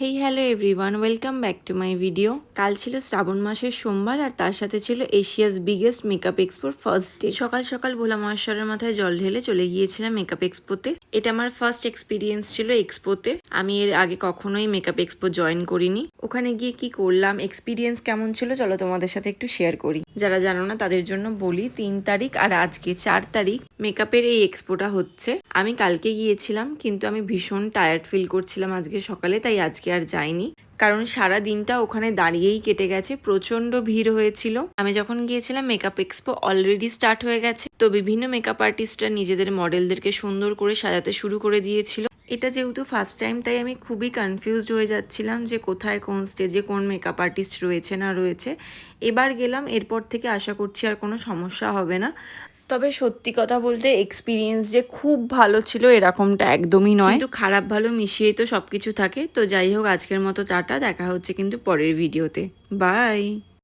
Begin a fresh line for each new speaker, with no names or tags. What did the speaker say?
Hey hello everyone, welcome back to my video. কাল ছিল শ্রাবণ মাসের সোমবার আর তার সাথে ছিল এশিয়াস বিগেস্ট মেকআপ এক্সপোর ফার্স্ট ডে। সকাল সকাল ভোলা মহেশ্বরের মাথায় জল ঢেলে চলে গিয়েছিলাম মেকআপ এক্সপোতে। এটা আমার ফার্স্ট এক্সপিরিয়েন্স ছিল এক্সপোতে। আমি এর আগে কখনোই মেকআপ এক্সপো জয়েন করিনি। ওখানে গিয়ে কি করলাম, এক্সপিরিয়েন্স কেমন ছিল চলো তোমাদের সাথে একটু শেয়ার করি। যারা জানো না তাদের জন্য বলি, 3 তারিখ আর আজকে 4 তারিখ মেকআপের এই এক্সপোটা হচ্ছে। আমি কালকে গিয়েছিলাম কিন্তু আমি ভীষণ টায়ার্ড ফিল করছিলাম আজকে সকালে, তাই আজকে আর যাইনি। কারণ সারা দিনটা ওখানে দাঁড়িয়েই কেটে গেছে, প্রচন্ড ভিড় হয়েছিল। আমি যখন গিয়েছিলাম মেকআপ এক্সপো অলরেডি স্টার্ট হয়ে গেছে, তো বিভিন্ন মেকআপ আর্টিস্টরা নিজেদের মডেলদেরকে সুন্দর করে সাজাতে শুরু করে দিয়েছিল। এটা যেহেতু ফার্স্ট টাইম তাই আমি খুবই কনফিউজড হয়ে যাচ্ছিলাম যে কোথায় কোন স্টেজে কোন মেকআপ আর্টিস্ট রয়েছে না রয়েছে। এবার গেলাম, এরপর থেকে আশা করছি আর কোনো সমস্যা হবে না। তবে সত্যি কথা বলতে এক্সপিরিয়েন্স যে খুব ভালো ছিল এরকমটা একদমই নয়, কিন্তু খারাপ ভালো মিশিয়েই তো সব কিছু থাকে। তো যাই হোক, আজকের মতো টাটা, দেখা হচ্ছে কিন্তু পরের ভিডিওতে। বাই।